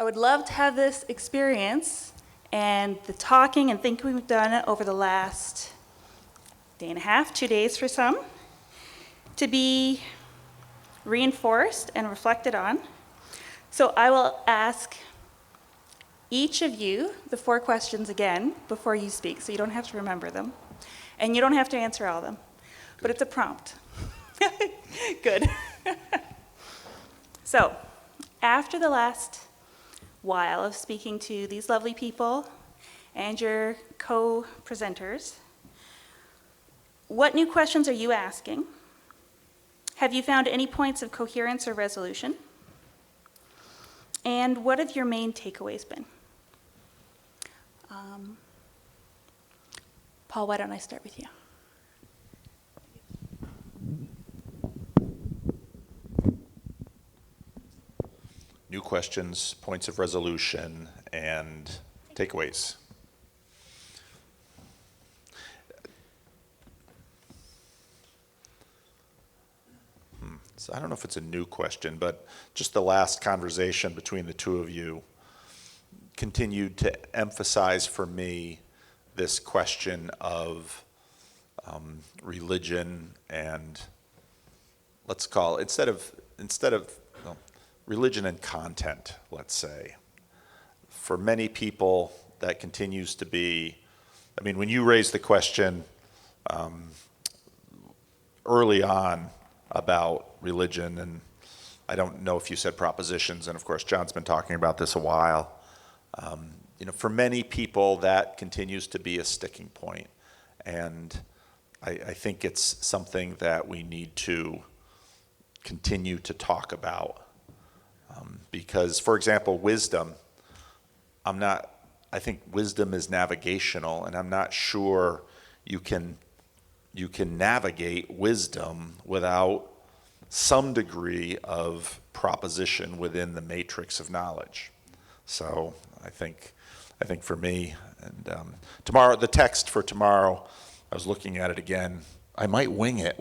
would love to have this experience and the talking and thinking we've done over the last day and a half, 2 days for some, to be reinforced and reflected on. So I will ask each of you the 4 questions again before you speak, so you don't have to remember them. And you don't have to answer all of them, but it's a prompt. Good. So, after the last while of speaking to these lovely people and your co-presenters, what new questions are you asking? Have you found any points of coherence or resolution? And what have your main takeaways been? Paul, why don't I start with you? New questions, points of resolution, and takeaways. So I don't know if it's a new question, but just the last conversation between the two of you continued to emphasize for me this question of religion and, let's call it, instead of well, religion and content, let's say. For many people, that continues to be, I mean, when you raised the question early on about religion, and I don't know if you said propositions, and of course John's been talking about this a while. For many people, that continues to be a sticking point, and I think it's something that we need to continue to talk about. Because, for example, wisdom, I think wisdom is navigational, and I'm not sure you can navigate wisdom without some degree of proposition within the matrix of knowledge. So I think for me, and tomorrow, the text for tomorrow, I was looking at it again. I might wing it.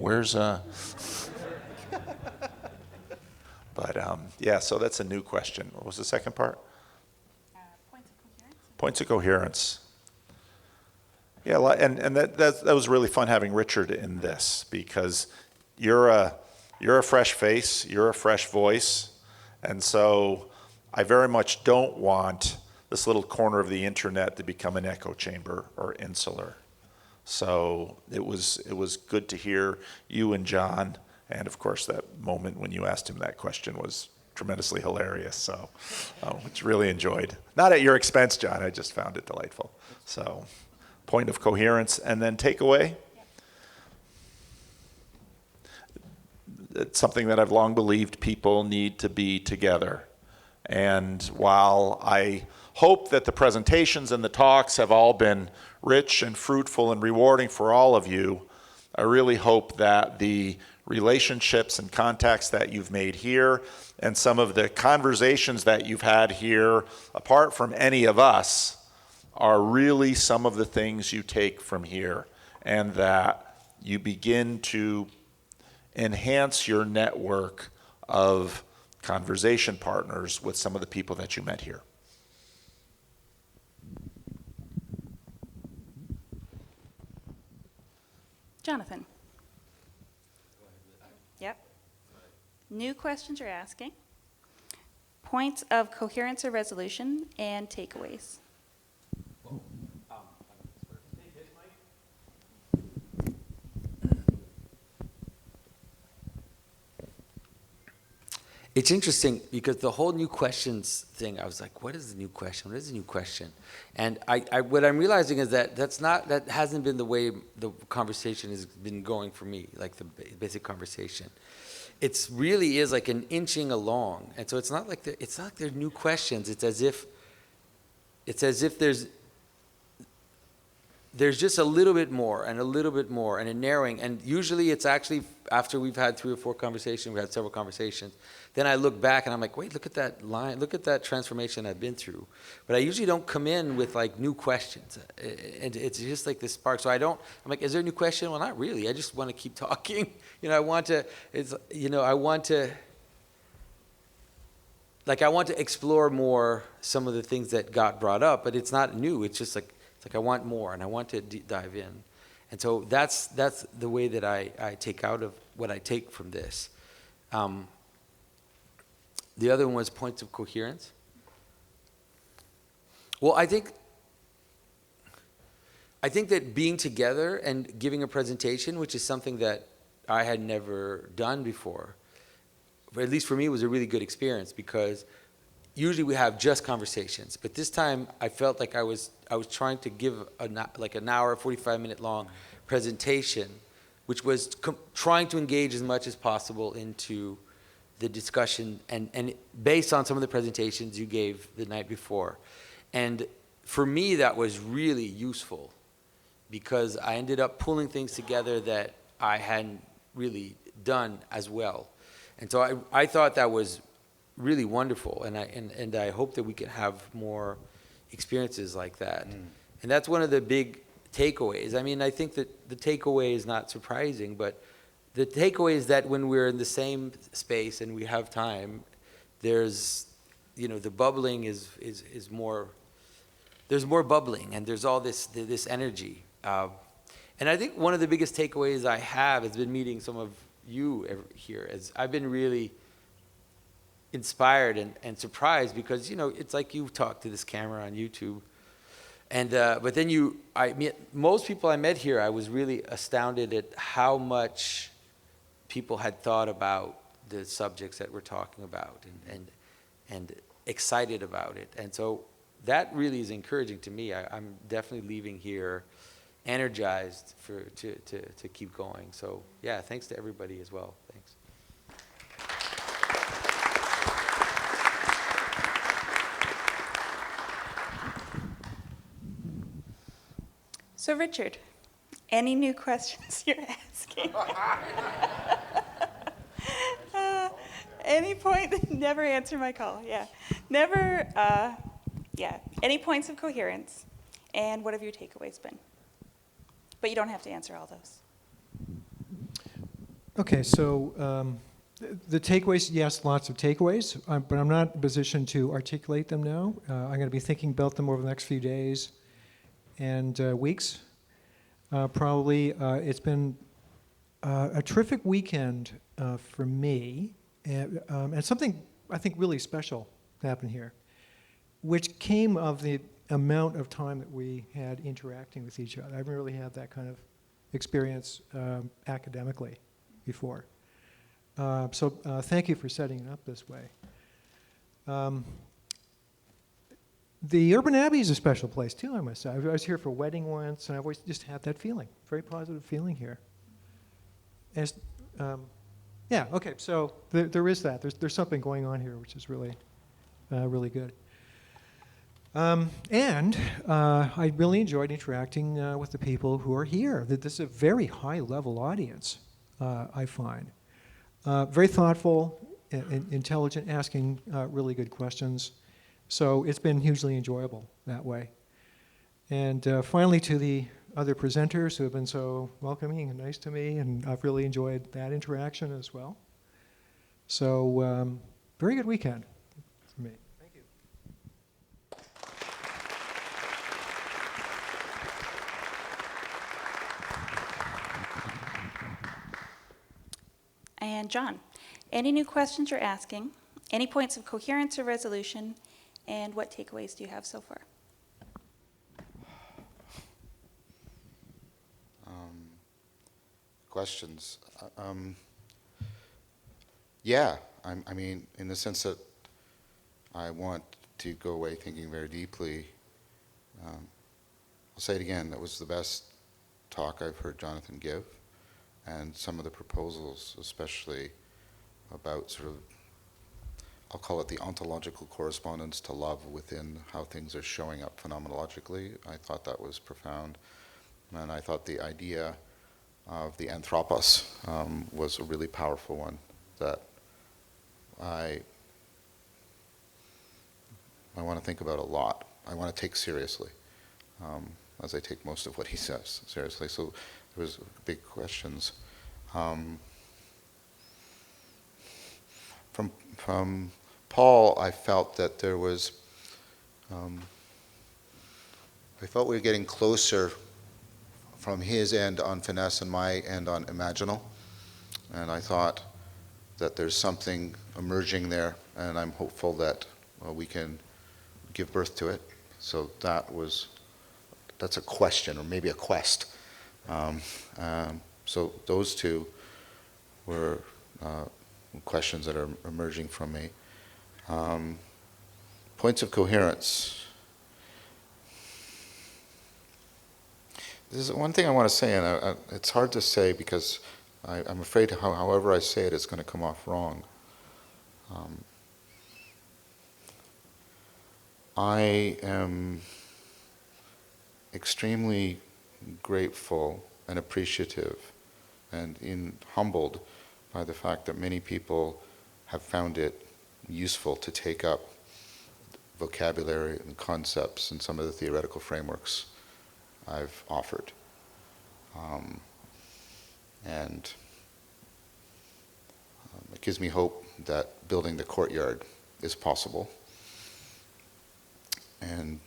But yeah, so that's a new question. What was the second part? Points of coherence. Points of coherence. Yeah, and that was really fun having Richard in this, because you're a fresh face, you're a fresh voice, and so I very much don't want this little corner of the internet to become an echo chamber or insular. So it was good to hear you and John, and of course that moment when you asked him that question was tremendously hilarious. So, which really enjoyed. Not at your expense, John. I just found it delightful. So, point of coherence, and then takeaway. It's something that I've long believed people need to be together. And while I hope that the presentations and the talks have all been rich and fruitful and rewarding for all of you, I really hope that the relationships and contacts that you've made here and some of the conversations that you've had here, apart from any of us, are really some of the things you take from here, and that you begin to enhance your network of conversation partners with some of the people that you met here. Jonathan. Yep. New questions you're asking, points of coherence or resolution, and takeaways. It's interesting because the whole new questions thing, I was like, what is the new question? What is the new question? And what I'm realizing is that that hasn't been the way the conversation has been going for me, like the basic conversation. It really is like an inching along. And so it's not like they're new questions. It's as if there's just a little bit more and a little bit more and a narrowing. And usually it's actually after we've had 3 or 4 conversations, we've had several conversations, then I look back and I'm like, wait, look at that line, look at that transformation I've been through. But I usually don't come in with like new questions. And it's just like this spark. So I'm like, is there a new question? Well, not really. I just want to keep talking. I want to, like I want to explore more some of the things that got brought up, but it's not new. It's just like, it's like I want more and I want to dive in. And so that's the way that I take out of what I take from this. The other one was points of coherence. Well, I think that being together and giving a presentation, which is something that I had never done before, or at least for me, it was a really good experience because usually we have just conversations, but this time I felt like I was trying to give like an hour, 45-minute long presentation, which was trying to engage as much as possible into the discussion and based on some of the presentations you gave the night before. And for me, that was really useful because I ended up pulling things together that I hadn't really done as well. And so I thought that was really wonderful, and I hope that we can have more experiences like that. And that's one of the big takeaways. I mean, I think that the takeaway is not surprising, but the takeaway is that when we're in the same space and we have time, there's, the bubbling is more, there's more bubbling, and there's all this energy. And I think one of the biggest takeaways I have has been meeting some of you here, as I've been really inspired and surprised because, it's like you talk to this camera on YouTube. And, but then most people I met here, I was really astounded at how much people had thought about the subjects that we're talking about and excited about it. And so that really is encouraging to me. I'm definitely leaving here energized to keep going. So yeah, thanks to everybody as well. Thanks. So Richard, any new questions you're asking? Any point, never answer my call, yeah. Never, yeah. Any points of coherence? And what have your takeaways been? But you don't have to answer all those. Okay, so the takeaways, yes, lots of takeaways, but I'm not in a position to articulate them now. I'm going to be thinking about them over the next few days and weeks. Probably it's been a terrific weekend for me, and something I think really special happened here, which came of the amount of time that we had interacting with each other. I haven't really had that kind of experience academically before. So thank you for setting it up this way. The Urban Abbey is a special place too, I must say. I was here for a wedding once, and I've always just had that feeling, very positive feeling here. And yeah, okay, so there is that. There's something going on here which is really, really good. And I really enjoyed interacting with the people who are here. This is a very high-level audience, I find. Very thoughtful, intelligent, asking really good questions. So it's been hugely enjoyable that way. And finally, to the other presenters who have been so welcoming and nice to me, and I've really enjoyed that interaction as well. So very good weekend for me. Thank you. And John, any new questions you're asking? Any points of coherence or resolution? And what takeaways do you have so far? Questions. Yeah, I mean, in the sense that I want to go away thinking very deeply. I'll say it again, that was the best talk I've heard Jonathan give. And some of the proposals, especially about sort of, I'll call it the ontological correspondence to love within how things are showing up phenomenologically. I thought that was profound. And I thought the idea of the anthropos was a really powerful one that I want to think about a lot. I want to take seriously, as I take most of what he says seriously. So there was big questions. From Paul, I felt that I felt we were getting closer from his end on Finesse and my end on Imaginal. And I thought that there's something emerging there, and I'm hopeful that we can give birth to it. So that's a question, or maybe a quest. So those two were questions that are emerging from me. Points of coherence. This is one thing I want to say, and it's hard to say because I'm afraid however I say it, it's going to come off wrong. I am extremely grateful and appreciative and humbled by the fact that many people have found it useful to take up vocabulary and concepts and some of the theoretical frameworks I've offered. And it gives me hope that building the courtyard is possible. And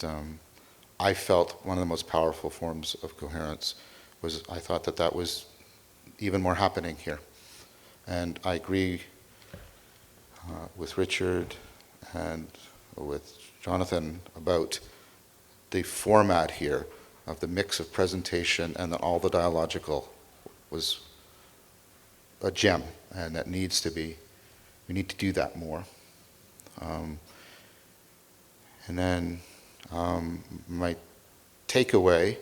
I felt one of the most powerful forms of coherence was I thought that was even more happening here. And I agree with Richard and with Jonathan about the format here of the mix of presentation and all the dialogical was a gem, and that needs to be, we need to do that more. And then my takeaway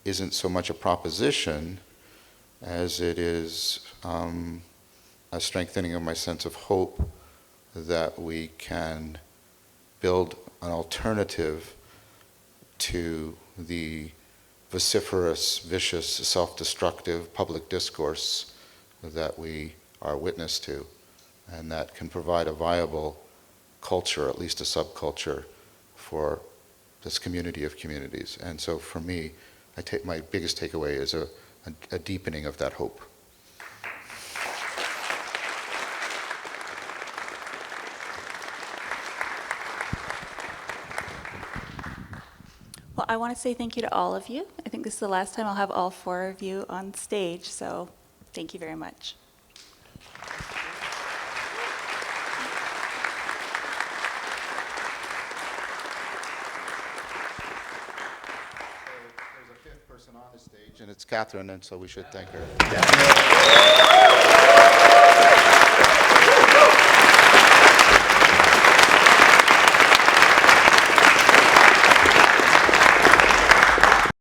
isn't so much a proposition as it is a strengthening of my sense of hope that we can build an alternative to the vociferous, vicious, self-destructive public discourse that we are witness to, and that can provide a viable culture, at least a subculture, for this community of communities. And so for me, my biggest takeaway is a deepening of that hope. Well, I want to say thank you to all of you. I think this is the last time I'll have all 4 of you on stage, so thank you very much. There's a 5th person on the stage, and it's Catherine, and so we should thank her.